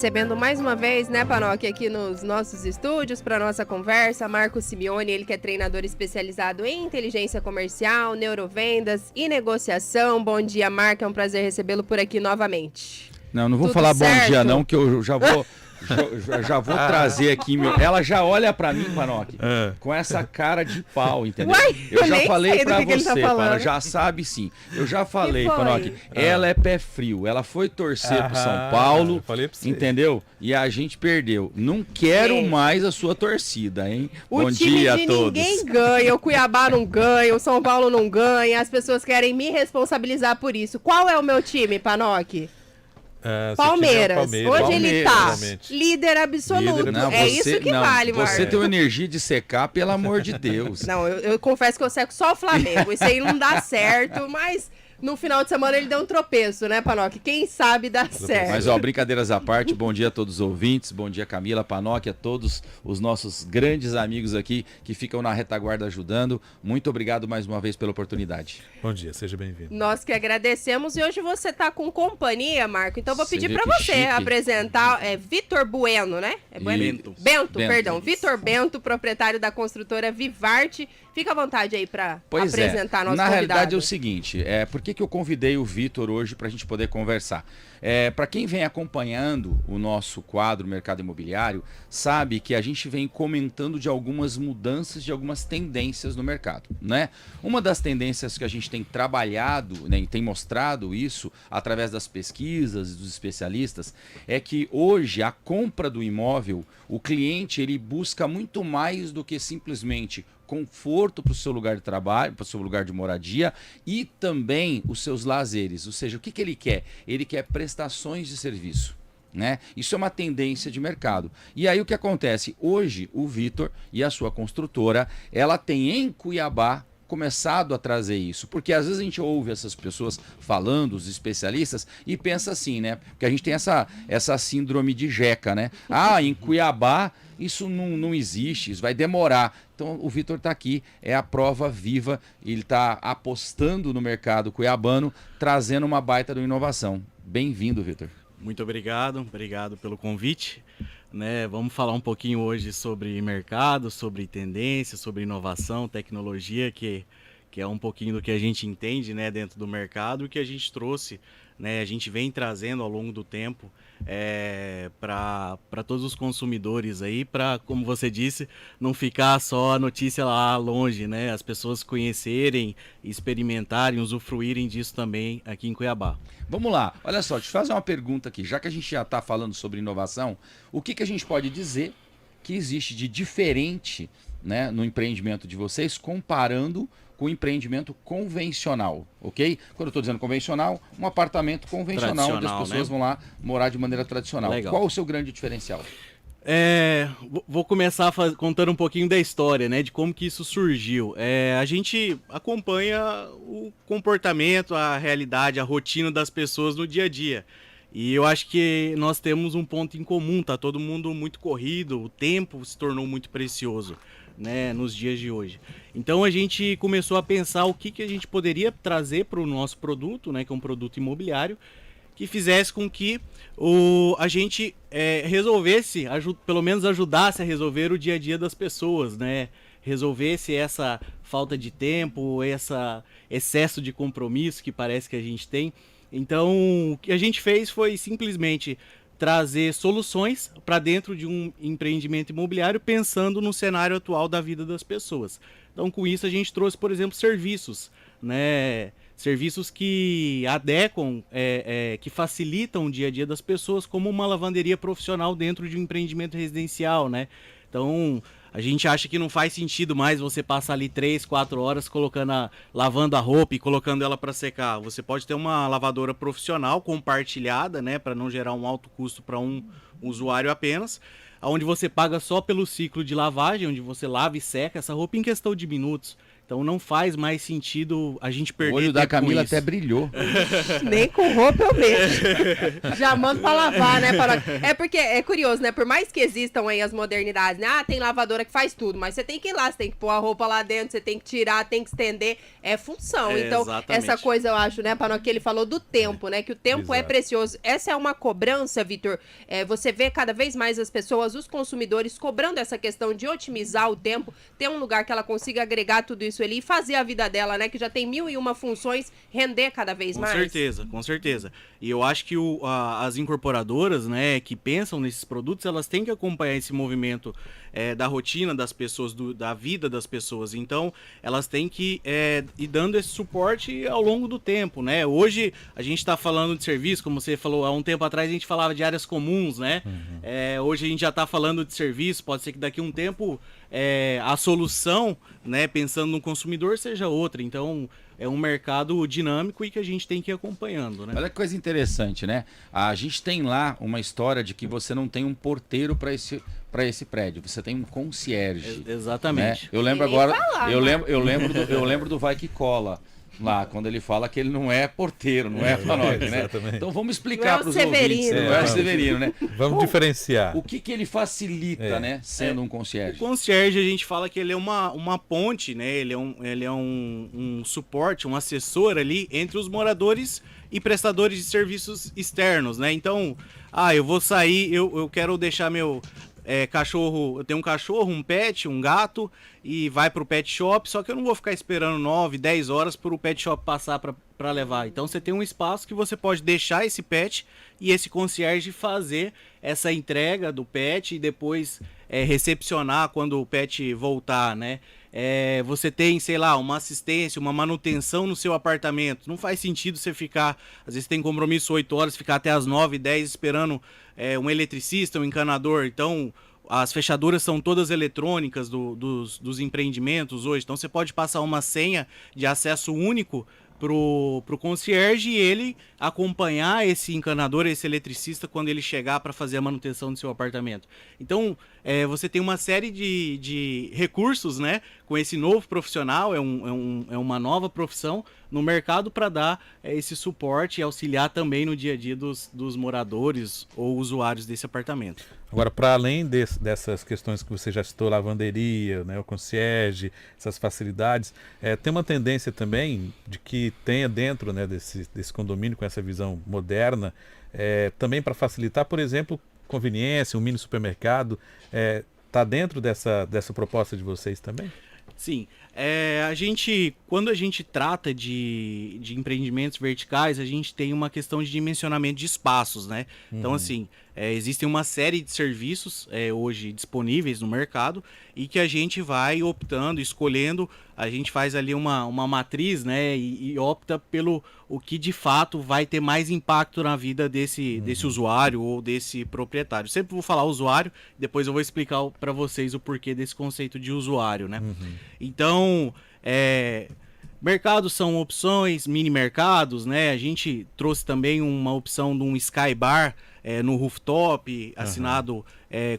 Recebendo mais uma vez, né, Panoc, aqui nos nossos estúdios para nossa conversa, Marco Simeone, ele que é treinador especializado em inteligência comercial, neurovendas e negociação. Bom dia, Marco, é um prazer recebê-lo por aqui novamente. Não vou Tudo falar certo? bom dia não, que eu já vou trazer aqui ela já olha pra mim, Panoc, com essa cara de pau, entendeu? Uai, eu já nem falei sei do pra que ele tá você, falando. Panoc, já sabe sim. Eu já falei, foi? Panoc, ela é pé frio, ela foi torcer pro São Paulo, falei pra você. entendeu? E a gente perdeu. Não quero mais a sua torcida, hein? O Bom time dia de a todos. ninguém ganha, o Cuiabá não ganha, o São Paulo não ganha, as pessoas querem me responsabilizar por isso. Qual é o meu time, Panoc? Palmeiras. Hoje ele tá Palmeiras. líder absoluto. Não, é você- isso que não, vale, Marco. Você tem uma energia de secar, pelo amor de Deus. Não, eu confesso que eu seco só o Flamengo. Isso aí não dá certo, mas no final de semana ele deu um tropeço, né, Panoc? Quem sabe dá certo. Mas, ó, brincadeiras à parte, bom dia a todos os ouvintes, bom dia Camila, Panoc, a todos os nossos grandes amigos aqui que ficam na retaguarda ajudando. Muito obrigado mais uma vez pela oportunidade. Bom dia, seja bem-vindo. Nós que agradecemos e hoje você tá com companhia, Marco. Então vou Você pedir vê pra que você chique. apresentar Vitor Bueno, né? É Bueno? Bento. Bento, Bento. perdão. Vitor Bento, proprietário da construtora Vivarte. Fica à vontade aí pra Pois apresentar nosso na convidado. realidade é o seguinte, por que eu convidei o Vitor hoje para a gente poder conversar? Para quem vem acompanhando o nosso quadro Mercado Imobiliário, sabe que a gente vem comentando de algumas mudanças, de algumas tendências no mercado, né? Uma das tendências que a gente tem trabalhado, né, e tem mostrado isso através das pesquisas dos especialistas, é que hoje a compra do imóvel, o cliente ele busca muito mais do que simplesmente conforto para o seu lugar de trabalho, para o seu lugar de moradia e também os seus lazeres. Ou seja, o que ele quer? Ele quer prestações de serviço. Né? Isso é uma tendência de mercado. E aí o que acontece? Hoje o Vitor e a sua construtora, ela tem em Cuiabá começado a trazer isso, porque às vezes a gente ouve essas pessoas falando, os especialistas, e pensa assim, né? Porque a gente tem essa síndrome de Jeca, né? Ah, em Cuiabá isso não existe, isso vai demorar. Então o Vitor está aqui, é a prova viva, ele está apostando no mercado cuiabano, trazendo uma baita de inovação. Bem-vindo, Vitor. Muito obrigado pelo convite. Né, vamos falar um pouquinho hoje sobre mercado, sobre tendência, sobre inovação, tecnologia, que é um pouquinho do que a gente entende, né, dentro do mercado e que a gente trouxe, né, a gente vem trazendo ao longo do tempo para todos os consumidores aí, para, como você disse, não ficar só a notícia lá longe, né, as pessoas conhecerem, experimentarem, usufruírem disso também aqui em Cuiabá. Vamos lá, olha só, deixa eu fazer uma pergunta aqui. Já que a gente já está falando sobre inovação, o que a gente pode dizer que existe de diferente, né, no empreendimento de vocês, comparando com o empreendimento convencional, ok? Quando eu estou dizendo convencional, um apartamento convencional, onde as pessoas vão lá morar de maneira tradicional. Legal. Qual o seu grande diferencial? Vou começar contando um pouquinho da história, né, de como que isso surgiu. A gente acompanha o comportamento, a realidade, a rotina das pessoas no dia a dia. E eu acho que nós temos um ponto em comum, tá todo mundo muito corrido, o tempo se tornou muito precioso, né, nos dias de hoje. Então a gente começou a pensar o que a gente poderia trazer para o nosso produto, né, que é um produto imobiliário, que fizesse com que a gente resolvesse, pelo menos ajudasse a resolver o dia a dia das pessoas, né? Resolvesse essa falta de tempo, esse excesso de compromisso que parece que a gente tem. Então, o que a gente fez foi simplesmente trazer soluções para dentro de um empreendimento imobiliário pensando no cenário atual da vida das pessoas. Então, com isso, a gente trouxe, por exemplo, serviços, né? Serviços que adequam, que facilitam o dia a dia das pessoas, como uma lavanderia profissional dentro de um empreendimento residencial, né? Então, a gente acha que não faz sentido mais você passar ali 3, 4 horas lavando a roupa e colocando ela para secar. Você pode ter uma lavadora profissional compartilhada, né, para não gerar um alto custo para um usuário apenas, onde você paga só pelo ciclo de lavagem, onde você lava e seca essa roupa em questão de minutos. Então não faz mais sentido a gente perder O olho da tempo com Camila isso. até brilhou. Nem com roupa eu mexo. Já mando pra lavar, né? É porque é curioso, né? Por mais que existam aí as modernidades, né? Ah, tem lavadora que faz tudo, mas você tem que ir lá, você tem que pôr a roupa lá dentro, você tem que tirar, tem que estender. É função. Então, Exatamente. essa coisa eu acho, né, Panoc, que ele falou do tempo, né? Que o tempo é Exato. precioso. Essa é uma cobrança, Vitor. Você vê cada vez mais as pessoas, os consumidores, cobrando essa questão de otimizar o tempo, ter um lugar que ela consiga agregar tudo isso ali e fazer a vida dela, né? Que já tem 1001 funções, render cada vez mais. Com certeza. E eu acho que as incorporadoras, né, que pensam nesses produtos, elas têm que acompanhar esse movimento da rotina das pessoas, da vida das pessoas. Então, elas têm que ir dando esse suporte ao longo do tempo, né? Hoje, a gente está falando de serviço, como você falou, há um tempo atrás a gente falava de áreas comuns, né? Hoje a gente já está falando de serviço, pode ser que daqui a um tempo a solução, né, pensando no consumidor, seja outra. Então, é um mercado dinâmico e que a gente tem que ir acompanhando, né? Olha que coisa interessante, né? A gente tem lá uma história de que você não tem um porteiro para esse prédio, você tem um concierge. Exatamente. Né? Eu lembro Ninguém agora, fala, eu lembro do Vai Que Cola. Lá, quando ele fala que ele não é porteiro, não é Panoc, né? Exatamente. Então vamos explicar para os Severino. ouvintes. Não é o Severino, né? Vamos diferenciar. O que ele facilita, né? Sendo um concierge. O concierge, a gente fala que ele é uma ponte, né? Ele é um suporte, um assessor ali entre os moradores e prestadores de serviços externos, né? Então, eu vou sair, eu quero deixar meu cachorro, eu tenho um cachorro, um pet, um gato, e vai pro pet shop, só que eu não vou ficar esperando 9, 10 horas pro pet shop passar para levar. Então você tem um espaço que você pode deixar esse pet e esse concierge fazer essa entrega do pet e depois recepcionar quando o pet voltar, né? Você tem, sei lá, uma assistência, uma manutenção no seu apartamento. Não faz sentido você ficar, às vezes tem compromisso 8 horas, ficar até as 9, 10 esperando um eletricista, um encanador. Então, as fechaduras são todas eletrônicas dos empreendimentos hoje. Então, você pode passar uma senha de acesso único pro concierge e ele acompanhar esse encanador, esse eletricista, quando ele chegar para fazer a manutenção do seu apartamento. Então, você tem uma série de recursos, né, com esse novo profissional, é uma nova profissão no mercado para dar esse suporte e auxiliar também no dia a dia dos moradores ou usuários desse apartamento. Agora, para além dessas questões que você já citou, lavanderia, né, o concierge, essas facilidades, tem uma tendência também de que tenha dentro, né, desse condomínio, com essa visão moderna, também para facilitar, por exemplo, conveniência, um mini supermercado, está dentro dessa proposta de vocês também? Sim, quando a gente trata de empreendimentos verticais, a gente tem uma questão de dimensionamento de espaços, né? Então, assim, existem uma série de serviços hoje disponíveis no mercado e que a gente vai optando, escolhendo, a gente faz ali uma matriz, né? E opta pelo o que de fato vai ter mais impacto na vida desse usuário ou desse proprietário. Sempre vou falar usuário, depois eu vou explicar para vocês o porquê desse conceito de usuário, né? Então, mercados são opções, mini mercados, né? A gente trouxe também uma opção de um Sky Bar no rooftop, assinado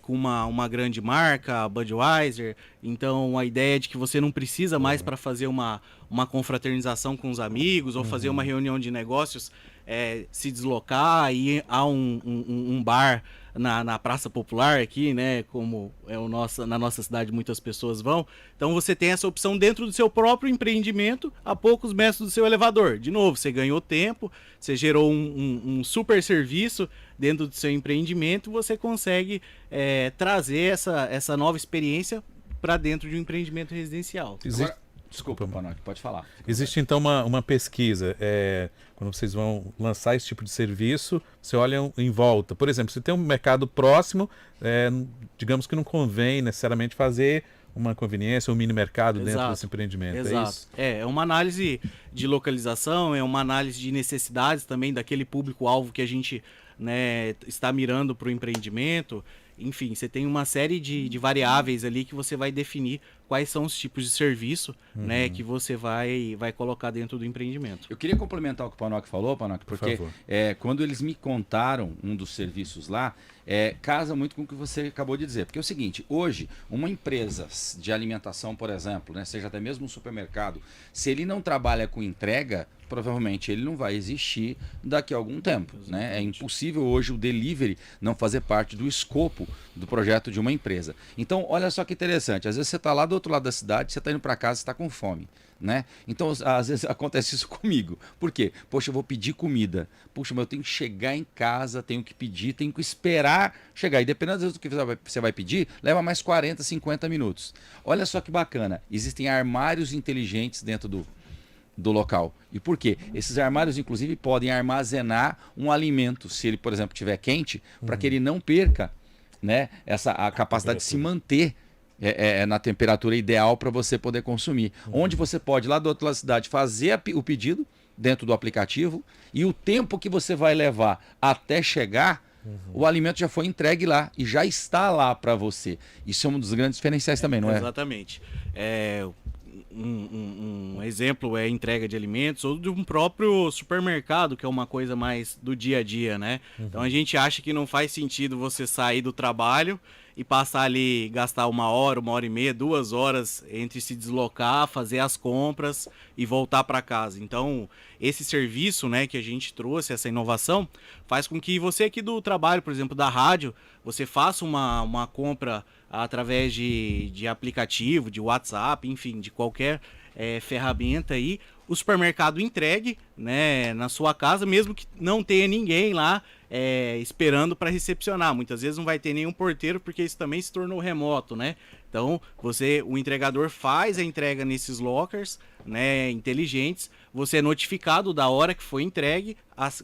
com uma grande marca, a Budweiser. Então, a ideia é de que você não precisa mais para fazer uma confraternização com os amigos ou fazer uma reunião de negócios, se deslocar e ir a um bar na Praça Popular aqui, né, como na nossa cidade muitas pessoas vão. Então você tem essa opção dentro do seu próprio empreendimento, a poucos metros do seu elevador. De novo, você ganhou tempo, você gerou um super serviço dentro do seu empreendimento, você consegue trazer essa nova experiência para dentro de um empreendimento residencial. Agora, desculpa, Panoc, pode falar. Existe então uma pesquisa, quando vocês vão lançar esse tipo de serviço, você olha em volta. Por exemplo, se tem um mercado próximo, digamos que não convém necessariamente fazer uma conveniência, um mini mercado dentro desse empreendimento. Exato. É isso? É uma análise de localização, é uma análise de necessidades também daquele público-alvo que a gente, né, está mirando para o empreendimento. enfim, você tem uma série de variáveis ali que você vai definir quais são os tipos de serviço, né, que você vai colocar dentro do empreendimento. Eu queria complementar o que o Panoc falou, Panoc, porque quando eles me contaram um dos serviços lá, casa muito com o que você acabou de dizer. Porque é o seguinte, hoje, uma empresa de alimentação, por exemplo, né, seja até mesmo um supermercado, se ele não trabalha com entrega, provavelmente ele não vai existir daqui a algum tempo. Né? É impossível hoje o delivery não fazer parte do escopo do projeto de uma empresa. Então, olha só que interessante, às vezes você está lá do outro lado da cidade, você está indo para casa, você está com fome. Né? Então, às vezes acontece isso comigo. Por quê? Poxa, eu vou pedir comida. Puxa, mas eu tenho que chegar em casa, tenho que pedir, tenho que esperar chegar. E dependendo às vezes do que você vai pedir, leva mais 40, 50 minutos. Olha só que bacana. Existem armários inteligentes dentro do local. E por quê? Esses armários, inclusive, podem armazenar um alimento, se ele, por exemplo, estiver quente, para que ele não perca, né, a capacidade de se manter na temperatura ideal para você poder consumir. Onde você pode, lá do outro lado da cidade, fazer o pedido dentro do aplicativo e o tempo que você vai levar até chegar, o alimento já foi entregue lá e já está lá para você. Isso é um dos grandes diferenciais também, não é? Exatamente. Um exemplo é a entrega de alimentos ou de um próprio supermercado, que é uma coisa mais do dia a dia, né? Então a gente acha que não faz sentido você sair do trabalho e passar ali, gastar 1 hora e meia, 2 horas entre se deslocar, fazer as compras e voltar para casa. Então, esse serviço, né, que a gente trouxe, essa inovação, faz com que você aqui do trabalho, por exemplo, da rádio, você faça uma compra através de aplicativo, de WhatsApp, enfim, de qualquer ferramenta aí, o supermercado entregue, né, na sua casa, mesmo que não tenha ninguém lá esperando para recepcionar. Muitas vezes não vai ter nenhum porteiro, porque isso também se tornou remoto, né? Então, o entregador faz a entrega nesses lockers, né, inteligentes, você é notificado da hora que foi entregue,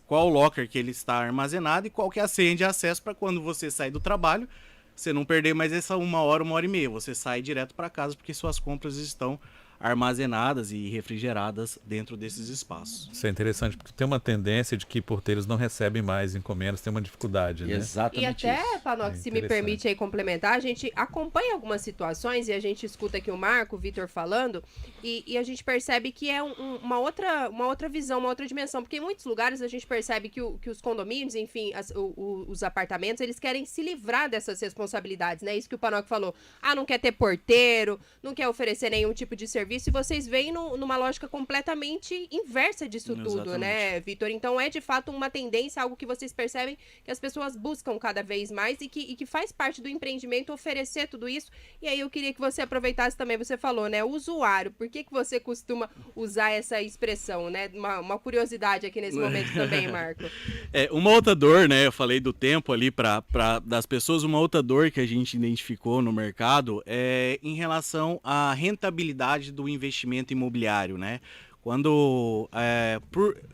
qual locker que ele está armazenado e qual que é a senha de acesso para quando você sair do trabalho, você não perder mais essa 1 hora e meia. Você sai direto para casa porque suas compras estão armazenadas e refrigeradas dentro desses espaços. Isso é interessante, porque tem uma tendência de que porteiros não recebem mais encomendas, tem uma dificuldade, né? Exatamente. E até, Panoc, se me permite aí complementar, a gente acompanha algumas situações e a gente escuta aqui o Marco, o Vitor falando, e a gente percebe que é uma outra visão, uma outra dimensão, porque em muitos lugares a gente percebe que os condomínios, enfim, os apartamentos, eles querem se livrar dessas responsabilidades, né? Isso que o Panoc falou. Não quer ter porteiro, não quer oferecer nenhum tipo de serviço, e vocês veem numa lógica completamente inversa disso tudo, né, Vitor? Então é de fato uma tendência, algo que vocês percebem que as pessoas buscam cada vez mais e que faz parte do empreendimento oferecer tudo isso. E aí eu queria que você aproveitasse também, você falou, né, usuário, por que você costuma usar essa expressão, né? Uma curiosidade aqui nesse momento também, Marco. Uma outra dor, né, eu falei do tempo ali das pessoas, uma outra dor que a gente identificou no mercado é em relação à rentabilidade do investimento imobiliário, né? Quando,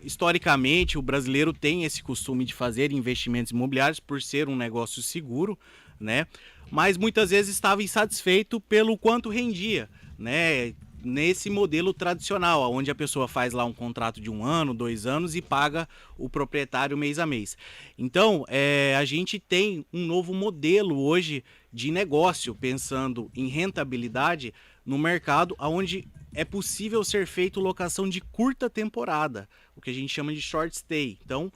historicamente, o brasileiro tem esse costume de fazer investimentos imobiliários por ser um negócio seguro, né? Mas muitas vezes estava insatisfeito pelo quanto rendia, né? Nesse modelo tradicional, onde a pessoa faz lá um contrato de 1 ano, 2 anos e paga o proprietário mês a mês. Então, a gente tem um novo modelo hoje de negócio, pensando em rentabilidade no mercado, onde é possível ser feito locação de curta temporada, o que a gente chama de short stay. Então,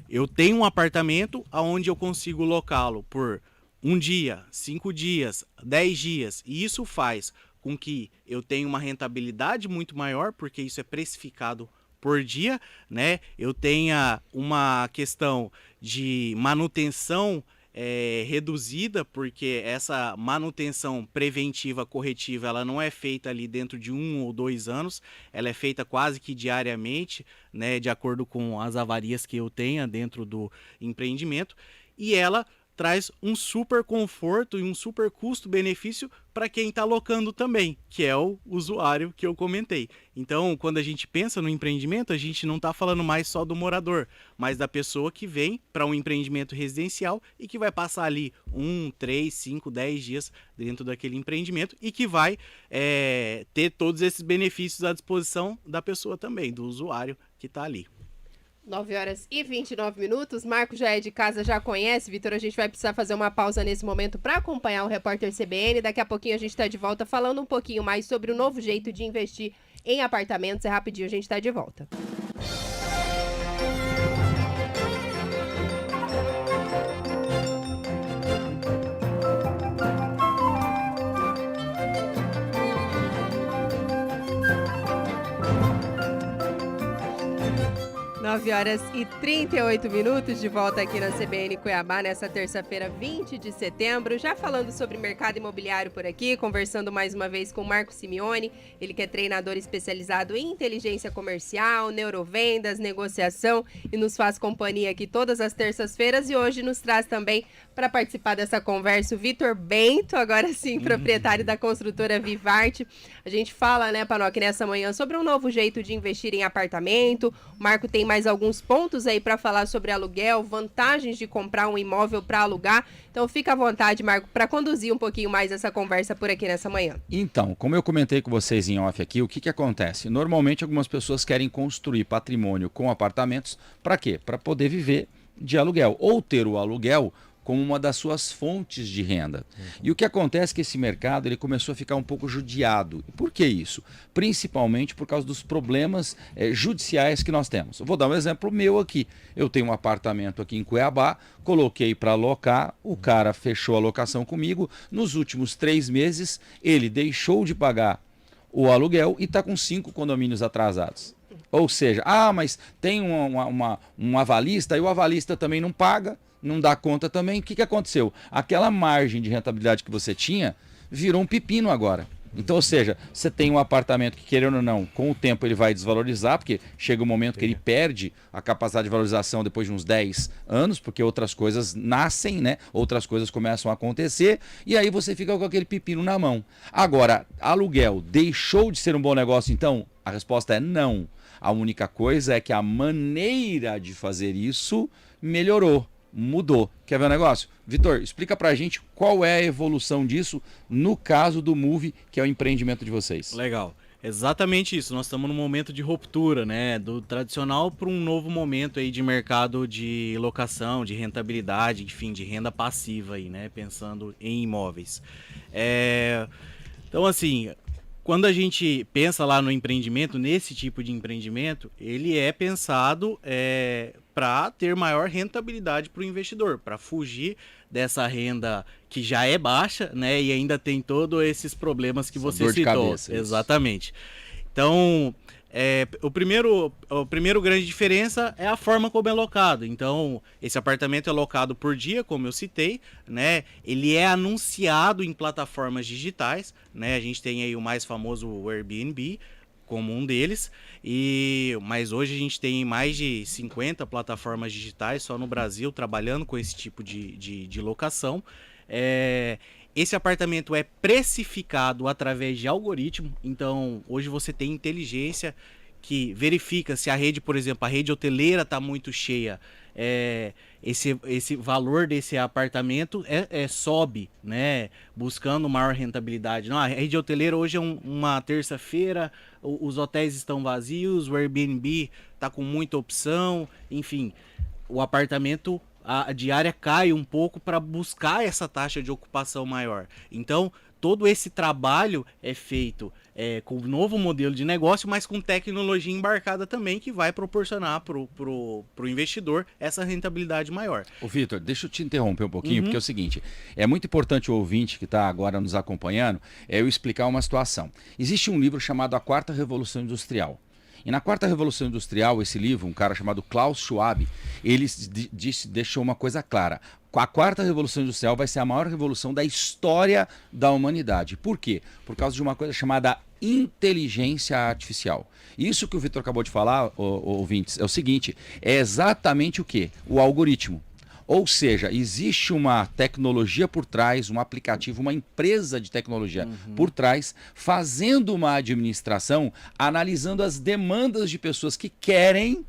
eu tenho um apartamento onde eu consigo locá-lo por 1 dia, 5 dias, 10 dias, e isso faz com que eu tenha uma rentabilidade muito maior, porque isso é precificado por dia, né? Eu tenha uma questão de manutenção reduzida, porque essa manutenção preventiva corretiva, ela não é feita ali dentro de 1 ou 2 anos, ela é feita quase que diariamente, né, de acordo com as avarias que eu tenha dentro do empreendimento, e ela traz um super conforto e um super custo-benefício para quem está locando também, que é o usuário que eu comentei. Então, quando a gente pensa no empreendimento, a gente não está falando mais só do morador, mas da pessoa que vem para um empreendimento residencial e que vai passar ali 1, 3, 5, 10 dias dentro daquele empreendimento e que vai ter todos esses benefícios à disposição da pessoa também, do usuário que está ali. 9 horas e 29 minutos. Marco já é de casa, já conhece. Vitor, a gente vai precisar fazer uma pausa nesse momento para acompanhar o repórter CBN. Daqui a pouquinho a gente está de volta falando um pouquinho mais sobre o novo jeito de investir em apartamentos. É rapidinho, a gente está de volta. 9 horas e 38 minutos, de volta aqui na CBN Cuiabá, nessa terça-feira, 20 de setembro. Já falando sobre mercado imobiliário por aqui, conversando mais uma vez com o Marco Simeone, ele que é treinador especializado em inteligência comercial, neurovendas, negociação e nos faz companhia aqui todas as terças-feiras. E hoje nos traz também para participar dessa conversa o Vitor Bento, agora sim, proprietário da construtora Vivarte. A gente fala, né, Panoc, nessa manhã sobre um novo jeito de investir em apartamento. O Marco tem mais alguns pontos aí para falar sobre aluguel, vantagens de comprar um imóvel para alugar. Então fica à vontade, Marco, para conduzir um pouquinho mais essa conversa por aqui nessa manhã. Então, como eu comentei com vocês em off aqui, o que acontece? Normalmente algumas pessoas querem construir patrimônio com apartamentos, para quê? Para poder viver de aluguel ou ter o aluguel como uma das suas fontes de renda. E o que acontece é que esse mercado ele começou a ficar um pouco judiado. Por que isso? Principalmente por causa dos problemas judiciais que nós temos. Eu vou dar um exemplo meu aqui. Eu tenho um apartamento aqui em Cuiabá, coloquei para alocar, o cara fechou a locação comigo. Nos últimos 3 meses, ele deixou de pagar o aluguel e está com 5 condomínios atrasados. Ou seja, mas tem um avalista e o avalista também não paga, não dá conta também. O que aconteceu? Aquela margem de rentabilidade que você tinha virou um pepino agora. Então, ou seja, você tem um apartamento que, querendo ou não, com o tempo ele vai desvalorizar, porque chega um momento que ele perde a capacidade de valorização depois de uns 10 anos, porque outras coisas nascem, né? Outras coisas começam a acontecer, e aí você fica com aquele pepino na mão. Agora, aluguel deixou de ser um bom negócio, então? A resposta é não. A única coisa é que a maneira de fazer isso melhorou. Mudou. Quer ver o negócio? Vitor, explica pra gente qual é a evolução disso no caso do Move, que é o empreendimento de vocês. Legal. Exatamente isso. Nós estamos num momento de ruptura, né? Do tradicional para um novo momento aí de mercado de locação, de rentabilidade, enfim, de renda passiva aí, né? Pensando em imóveis. Então, assim, quando a gente pensa lá no empreendimento, nesse tipo de empreendimento, ele é pensado para ter maior rentabilidade para o investidor, para fugir dessa renda que já é baixa, né? E ainda tem todos esses problemas que você dor de citou. cabeça, Exatamente. Então, a primeiro grande diferença é a forma como é locado. Então, esse apartamento é locado por dia, como eu citei, né? Ele é anunciado em plataformas digitais, né? A gente tem aí o mais famoso o Airbnb como um deles, mas hoje a gente tem mais de 50 plataformas digitais só no Brasil trabalhando com esse tipo de locação. Esse apartamento é precificado através de algoritmo, então hoje você tem inteligência que verifica se a rede, por exemplo, a rede hoteleira está muito cheia, esse valor desse apartamento sobe, né? Buscando maior rentabilidade. Não, a rede hoteleira hoje é uma terça-feira, os hotéis estão vazios, o Airbnb está com muita opção, enfim, o apartamento, a diária cai um pouco para buscar essa taxa de ocupação maior. Então, todo esse trabalho é feito com um novo modelo de negócio, mas com tecnologia embarcada também, que vai proporcionar pro investidor essa rentabilidade maior. Ô Vitor, deixa eu te interromper um pouquinho, porque é o seguinte, é muito importante o ouvinte que está agora nos acompanhando, eu explicar uma situação. Existe um livro chamado A Quarta Revolução Industrial. E na Quarta Revolução Industrial, esse livro, um cara chamado Klaus Schwab, ele deixou uma coisa clara. A Quarta Revolução Industrial vai ser a maior revolução da história da humanidade. Por quê? Por causa de uma coisa chamada inteligência artificial. Isso que o Vitor acabou de falar, ouvintes, é o seguinte, é exatamente o quê? O algoritmo. Ou seja, existe uma tecnologia por trás, um aplicativo, uma empresa de tecnologia por trás, fazendo uma administração, analisando as demandas de pessoas que querem,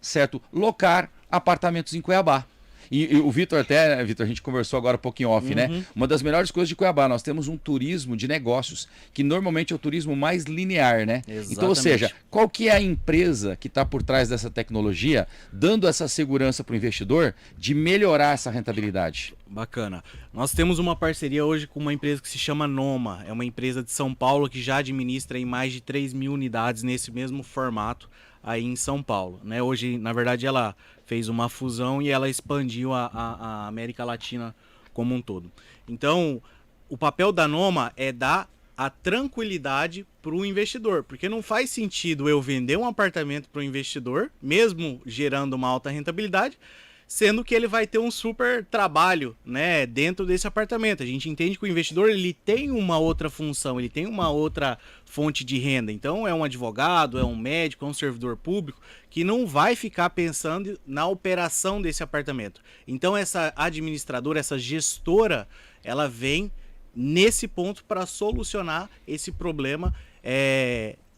certo, locar apartamentos em Cuiabá. E o Vitor até, Vitor, a gente conversou agora um pouquinho off, né? Uma das melhores coisas de Cuiabá, nós temos um turismo de negócios, que normalmente é o turismo mais linear, né? Exatamente. Então, ou seja, qual que é a empresa que está por trás dessa tecnologia, dando essa segurança para o investidor de melhorar essa rentabilidade? Bacana. Nós temos uma parceria hoje com uma empresa que se chama Noma. É uma empresa de São Paulo que já administra em mais de 3.000 unidades nesse mesmo formato aí em São Paulo, né? Hoje, na verdade, ela fez uma fusão e ela expandiu a América Latina como um todo. Então, o papel da Noma é dar a tranquilidade para o investidor, porque não faz sentido eu vender um apartamento para o investidor, mesmo gerando uma alta rentabilidade, sendo que ele vai ter um super trabalho, né, dentro desse apartamento. A gente entende que o investidor ele tem uma outra função, ele tem uma outra fonte de renda. Então é um advogado, é um médico, é um servidor público que não vai ficar pensando na operação desse apartamento. Então essa administradora, essa gestora, ela vem nesse ponto para solucionar esse problema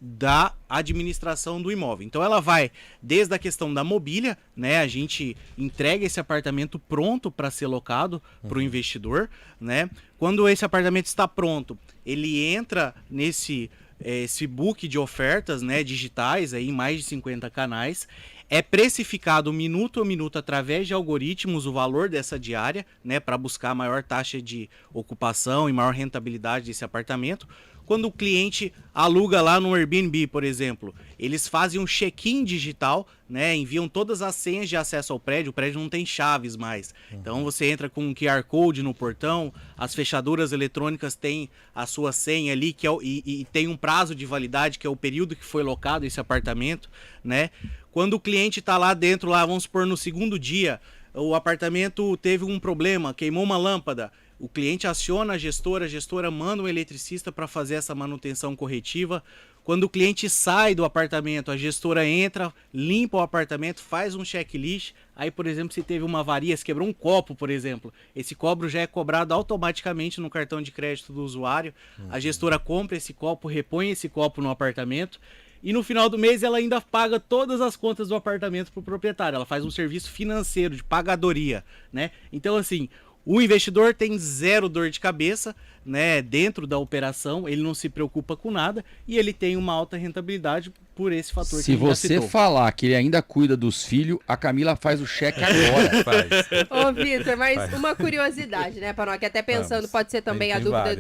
da administração do imóvel. Então ela vai desde a questão da mobília, né? A gente entrega esse apartamento pronto para ser locado para o investidor, né? Quando esse apartamento está pronto, ele entra nesse esse book de ofertas, né, digitais aí em mais de 50 canais. É precificado minuto a minuto através de algoritmos o valor dessa diária, né, para buscar maior taxa de ocupação e maior rentabilidade desse apartamento. Quando o cliente aluga lá no Airbnb, por exemplo, eles fazem um check-in digital, né? Enviam todas as senhas de acesso ao prédio. O prédio não tem chaves mais. Então você entra com um QR Code no portão, as fechaduras eletrônicas têm a sua senha ali, que é e tem um prazo de validade, que é o período que foi locado esse apartamento, né? Quando o cliente está lá dentro, lá, vamos supor, no segundo dia, o apartamento teve um problema, queimou uma lâmpada. O cliente aciona a gestora manda um eletricista para fazer essa manutenção corretiva. Quando o cliente sai do apartamento, a gestora entra, limpa o apartamento, faz um checklist. Aí, por exemplo, se teve uma avaria, se quebrou um copo, por exemplo, esse copo já é cobrado automaticamente no cartão de crédito do usuário. A gestora compra esse copo, repõe esse copo no apartamento. E no final do mês ela ainda paga todas as contas do apartamento para o proprietário. Ela faz um serviço financeiro de pagadoria, né? Então, assim, o investidor tem zero dor de cabeça, né, dentro da operação, ele não se preocupa com nada e ele tem uma alta rentabilidade por esse fator que a gente já citou. Se você falar que ele ainda cuida dos filhos, a Camila faz o cheque agora. Ô, Vitor, mas uma curiosidade, né, Panoc? Até pensando, pode ser também a dúvida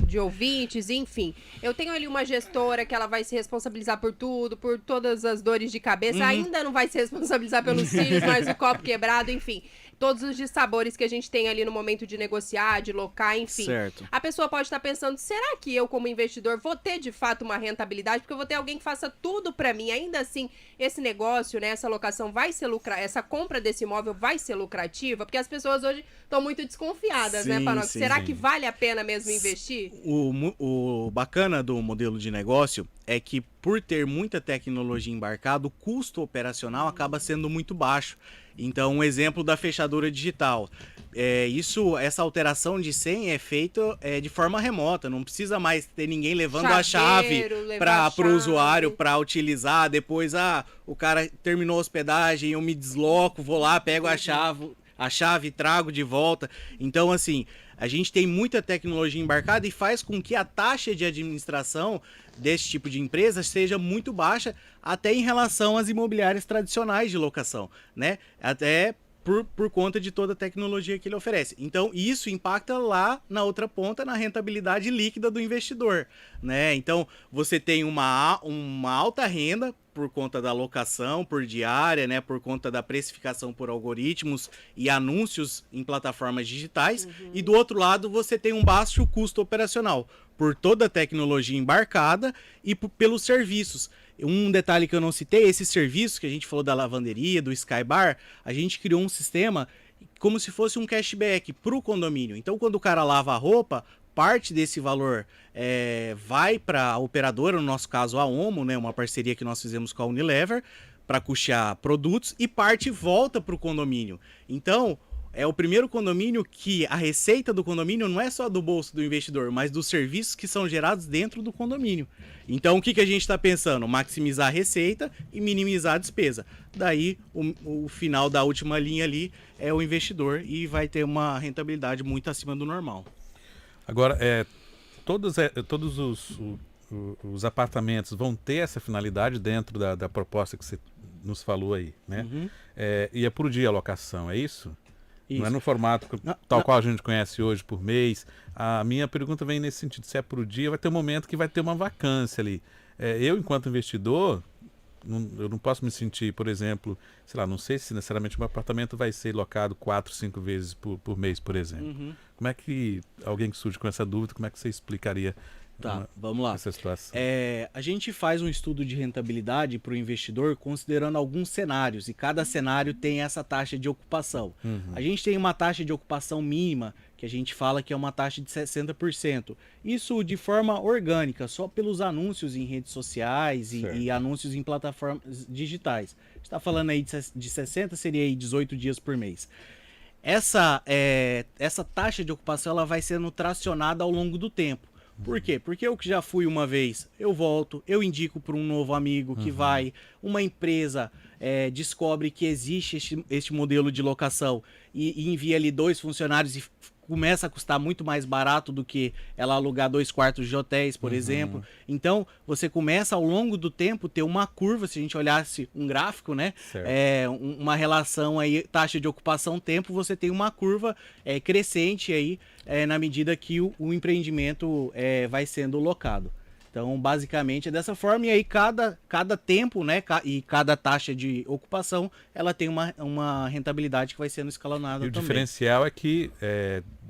de ouvintes, enfim. Eu tenho ali uma gestora que ela vai se responsabilizar por tudo, por todas as dores de cabeça, ainda não vai se responsabilizar pelos filhos, mas o copo quebrado, enfim. Todos os dissabores que a gente tem ali no momento de negociar, de locar, enfim. Certo. A pessoa pode estar pensando, será que eu, como investidor, vou ter de fato uma rentabilidade? Porque eu vou ter alguém que faça tudo para mim. Ainda assim, esse negócio, né, essa locação vai ser lucrativa, essa compra desse imóvel vai ser lucrativa? Porque as pessoas hoje estão muito desconfiadas, né, Panoc? Será que vale a pena mesmo investir? O bacana do modelo de negócio é que, por ter muita tecnologia embarcada, o custo operacional acaba sendo muito baixo. Então, um exemplo da fechadura digital. Essa alteração de senha é feita de forma remota. Não precisa mais ter ninguém levando a chave para o usuário para utilizar. Depois, o cara terminou a hospedagem, eu me desloco, vou lá, pego a chave e trago de volta. Então, assim, a gente tem muita tecnologia embarcada e faz com que a taxa de administração desse tipo de empresa seja muito baixa, até em relação às imobiliárias tradicionais de locação, né? Até por conta de toda a tecnologia que ele oferece. Então, isso impacta lá na outra ponta, na rentabilidade líquida do investidor, né? Então, você tem uma alta renda por conta da locação por diária, né? Por conta da precificação por algoritmos e anúncios em plataformas digitais. E do outro lado, você tem um baixo custo operacional por toda a tecnologia embarcada e pelos serviços. Um detalhe que eu não citei, esses serviços que a gente falou da lavanderia, do Skybar, a gente criou um sistema como se fosse um cashback para o condomínio. Então, quando o cara lava a roupa, parte desse valor vai para a operadora, no nosso caso a Omo, né, uma parceria que nós fizemos com a Unilever, para custear produtos, e parte volta para o condomínio. Então, é o primeiro condomínio que a receita do condomínio não é só do bolso do investidor, mas dos serviços que são gerados dentro do condomínio. Então, o que a gente está pensando? Maximizar a receita e minimizar a despesa. Daí, o final da última linha ali é o investidor e vai ter uma rentabilidade muito acima do normal. Agora, todos os apartamentos vão ter essa finalidade dentro da proposta que você nos falou aí, né? Uhum. E é por dia a locação, é isso? Isso. Não é no formato qual a gente conhece hoje, por mês. A minha pergunta vem nesse sentido, se é por dia, vai ter um momento que vai ter uma vacância ali. Eu, enquanto investidor, eu não posso me sentir, por exemplo, sei lá, não sei se necessariamente um apartamento vai ser locado 4, 5 vezes por mês, por exemplo. Uhum. Como é que alguém que surge com essa dúvida, como é que você explicaria vamos lá. essa situação? A gente faz um estudo de rentabilidade para o investidor considerando alguns cenários e cada cenário tem essa taxa de ocupação. Uhum. A gente tem uma taxa de ocupação mínima que a gente fala que é uma taxa de 60%. Isso de forma orgânica, só pelos anúncios em redes sociais e anúncios em plataformas digitais. A gente está falando aí de 60, seria aí 18 dias por mês. Essa taxa de ocupação ela vai sendo tracionada ao longo do tempo. Por quê? Porque eu que já fui uma vez, eu volto, eu indico para um novo amigo que vai, uma empresa descobre que existe este modelo de locação e envia ali 2 funcionários e começa a custar muito mais barato do que ela alugar 2 quartos de hotéis, por exemplo. Então, você começa ao longo do tempo ter uma curva, se a gente olhasse um gráfico, né? Uma relação aí, taxa de ocupação tempo, você tem uma curva crescente aí na medida que o empreendimento vai sendo locado. Então, basicamente é dessa forma, e aí cada tempo, né, e cada taxa de ocupação, ela tem uma rentabilidade que vai sendo escalonada E também. o diferencial é que,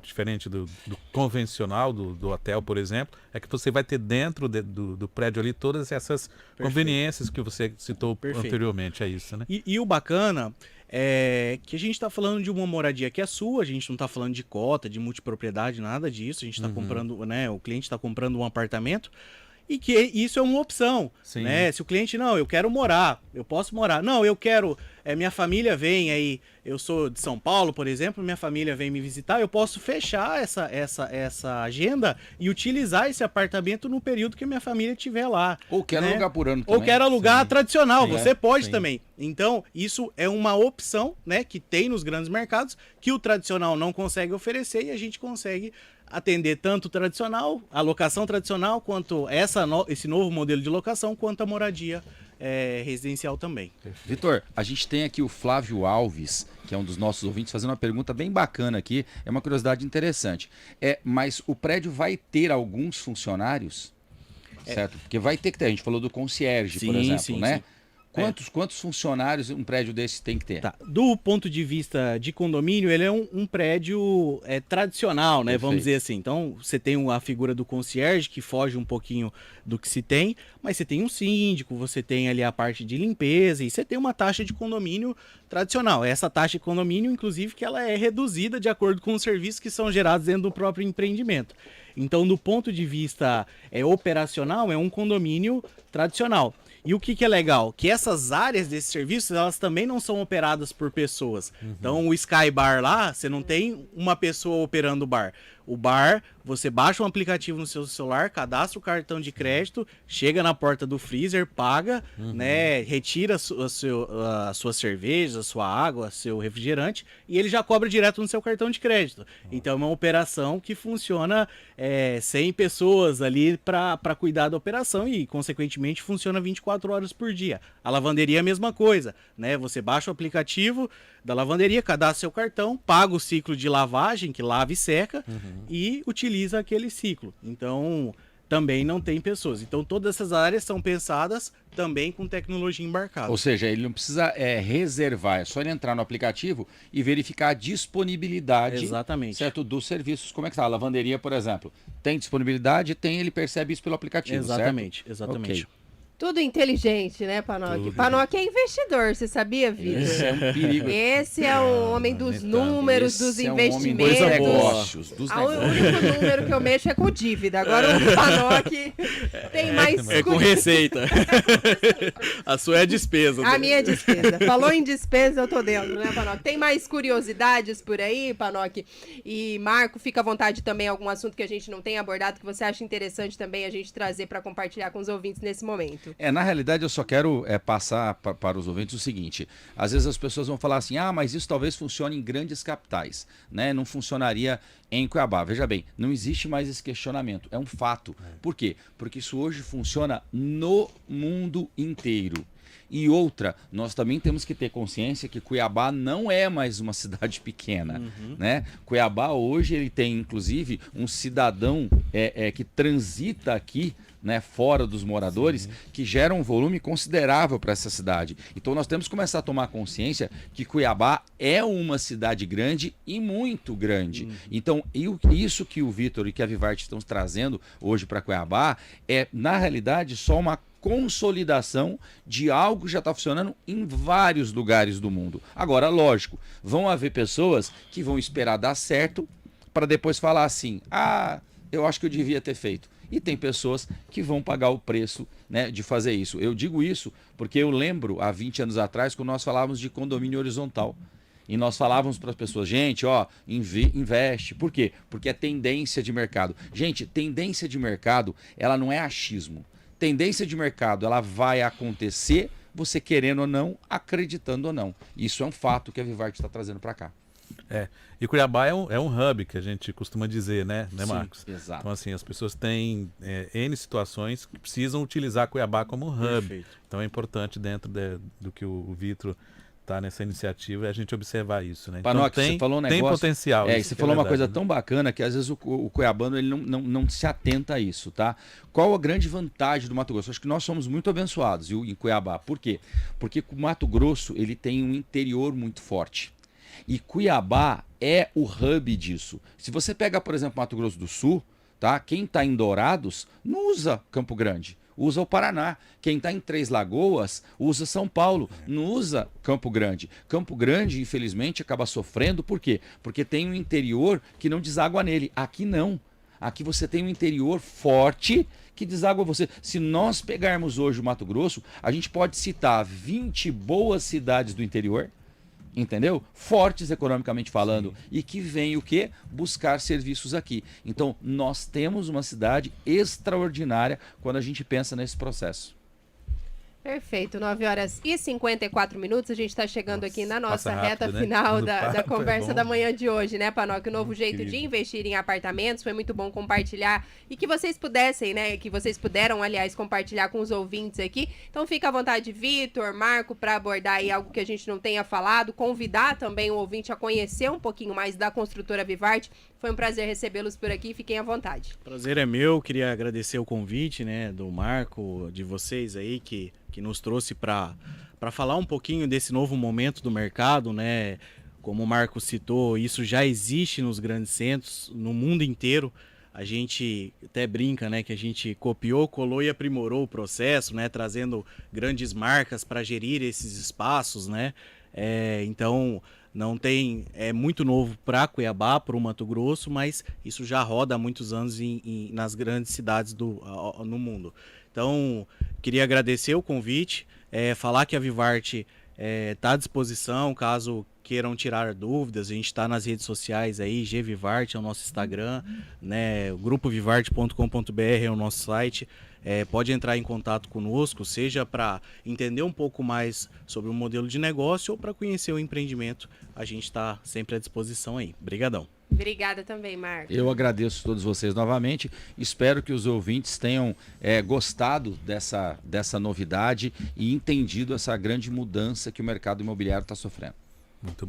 diferente do convencional, do hotel, por exemplo, é que você vai ter dentro do prédio ali todas essas conveniências que você citou anteriormente, é isso, né? E o bacana é que a gente está falando de uma moradia que é sua, a gente não está falando de cota, de multipropriedade, nada disso, a gente está comprando, né, o cliente está comprando um apartamento, e que isso é uma opção, né? Se o cliente, não, eu quero morar, eu posso morar. Não, eu quero, minha família vem aí, eu sou de São Paulo, por exemplo, minha família vem me visitar, eu posso fechar essa agenda e utilizar esse apartamento no período que minha família estiver lá. Ou quero alugar por ano também. Ou quero alugar tradicional, você pode também. Então, isso é uma opção, né, que tem nos grandes mercados, que o tradicional não consegue oferecer e a gente consegue atender tanto o tradicional, a locação tradicional, quanto esse novo modelo de locação, quanto a moradia residencial também. Vitor, a gente tem aqui o Flávio Alves, que é um dos nossos ouvintes, fazendo uma pergunta bem bacana aqui, é uma curiosidade interessante. Mas o prédio vai ter alguns funcionários, certo? Porque vai ter que ter, a gente falou do concierge, por exemplo, né? Sim. Quantos funcionários um prédio desse tem que ter? Do ponto de vista de condomínio, ele é um prédio tradicional, né? Perfeito. Vamos dizer assim. Então, você tem a figura do concierge, que foge um pouquinho do que se tem, mas você tem um síndico, você tem ali a parte de limpeza e você tem uma taxa de condomínio tradicional. Essa taxa de condomínio, inclusive, que ela é reduzida de acordo com os serviços que são gerados dentro do próprio empreendimento. Então, do ponto de vista operacional, é um condomínio tradicional. E o que é legal? Que essas áreas desses serviços, elas também não são operadas por pessoas. Então, o Sky Bar lá, você não tem uma pessoa operando o bar. O bar, você baixa um aplicativo no seu celular, cadastra o cartão de crédito, chega na porta do freezer, paga, né, retira a sua cerveja, a sua água, seu refrigerante, e ele já cobra direto no seu cartão de crédito. Então é uma operação que funciona 100 pessoas ali para cuidar da operação e, consequentemente, funciona 24 horas por dia. A lavanderia é a mesma coisa, né? Você baixa o aplicativo da lavanderia, cadastra seu cartão, paga o ciclo de lavagem, que lava e seca, e utiliza aquele ciclo. Então, também não tem pessoas. Então, todas essas áreas são pensadas também com tecnologia embarcada. Ou seja, ele não precisa reservar, é só ele entrar no aplicativo e verificar a disponibilidade, certo, dos serviços. Como é que está? A lavanderia, por exemplo, tem disponibilidade? Tem, ele percebe isso pelo aplicativo, exatamente, certo? Exatamente. Okay. Tudo inteligente, né, Panoc? Tudo. Panoc é investidor, você sabia, Vitor? Esse é um perigo. Esse é um homem dos números, dos Esse é um homem dos investimentos. negócios, dos O negócios. único número que eu mexo é com dívida. Agora o Panoc tem mais... É com receita. A sua é a despesa. A minha é despesa. Falou em despesa, eu tô dentro, né, Panoc? Tem mais curiosidades por aí, Panoc? E Marco, fica à vontade também, algum assunto que a gente não tem abordado, que você acha interessante também a gente trazer para compartilhar com os ouvintes nesse momento. Na realidade, eu só quero passar para os ouvintes o seguinte: às vezes as pessoas vão falar assim, mas isso talvez funcione em grandes capitais, né? Não funcionaria em Cuiabá. Veja bem, não existe mais esse questionamento, é um fato. Por quê? Porque isso hoje funciona no mundo inteiro. E outra, nós também temos que ter consciência que Cuiabá não é mais uma cidade pequena, né? Cuiabá hoje ele tem, inclusive, um cidadão que transita aqui, né, fora dos moradores, que gera um volume considerável para essa cidade. Então nós temos que começar a tomar consciência que Cuiabá é uma cidade grande e muito grande. Então isso que o Vitor e que a Vivarte estão trazendo hoje para Cuiabá é, na realidade, só uma consolidação de algo que já está funcionando em vários lugares do mundo. Agora, lógico, vão haver pessoas que vão esperar dar certo para depois falar assim, eu acho que eu devia ter feito. E tem pessoas que vão pagar o preço, né, de fazer isso. Eu digo isso porque eu lembro, há 20 anos atrás, quando nós falávamos de condomínio horizontal. E nós falávamos para as pessoas, gente, investe. Por quê? Porque é tendência de mercado. Gente, tendência de mercado, ela não é achismo. Tendência de mercado, ela vai acontecer, você querendo ou não, acreditando ou não. Isso é um fato que a Vivarte está trazendo para cá. E Cuiabá é um hub, que a gente costuma dizer, né, Marcos? Sim, exato. Então, assim, as pessoas têm N situações que precisam utilizar Cuiabá como hub. Perfeito. Então é importante, dentro do que o Vitor está nessa iniciativa, a gente observar isso, né? Panoc, então, você falou um tem negócio, potencial. Você falou uma verdade, coisa né? tão bacana que às vezes o cuiabano ele não se atenta a isso, tá? Qual a grande vantagem do Mato Grosso? Acho que nós somos muito abençoados, viu, em Cuiabá. Por quê? Porque o Mato Grosso ele tem um interior muito forte. E Cuiabá é o hub disso. Se você pega, por exemplo, Mato Grosso do Sul, tá? Quem está em Dourados não usa Campo Grande, usa o Paraná. Quem está em Três Lagoas usa São Paulo, não usa Campo Grande. Campo Grande, infelizmente, acaba sofrendo. Por quê? Porque tem um interior que não deságua nele. Aqui não. Aqui você tem um interior forte que deságua você. Se nós pegarmos hoje o Mato Grosso, a gente pode citar 20 boas cidades do interior, entendeu? Fortes economicamente falando. Sim. E que vem o quê? Buscar serviços aqui. Então, nós temos uma cidade extraordinária quando a gente pensa nesse processo. Perfeito, 9h54, a gente está chegando aqui na nossa reta rápido, né? final da conversa da manhã de hoje, né, Panoc? O novo jeito de investir em apartamentos, foi muito bom compartilhar e que vocês pudessem, né, que vocês puderam, aliás, compartilhar com os ouvintes aqui. Então fica à vontade, Vitor, Marco, para abordar aí algo que a gente não tenha falado, convidar também o ouvinte a conhecer um pouquinho mais da construtora Vivarte. Foi um prazer recebê-los por aqui, fiquem à vontade. Prazer é meu, queria agradecer o convite, né, do Marco, de vocês aí, que nos trouxe para falar um pouquinho desse novo momento do mercado, né? Como o Marco citou, isso já existe nos grandes centros, no mundo inteiro. A gente até brinca, né, que a gente copiou, colou e aprimorou o processo, né, trazendo grandes marcas para gerir esses espaços, né? Então, não tem, é muito novo para Cuiabá, para o Mato Grosso, mas isso já roda há muitos anos nas grandes cidades no mundo. Então, queria agradecer o convite, falar que a Vivarte está à disposição, caso queiram tirar dúvidas. A gente está nas redes sociais aí, GVivarte é o nosso Instagram, né? O grupovivarte.com.br é o nosso site. Pode entrar em contato conosco, seja para entender um pouco mais sobre o modelo de negócio ou para conhecer o empreendimento. A gente está sempre à disposição aí. Obrigadão. Obrigada também, Marco. Eu agradeço a todos vocês novamente. Espero que os ouvintes tenham gostado dessa novidade e entendido essa grande mudança que o mercado imobiliário está sofrendo. Muito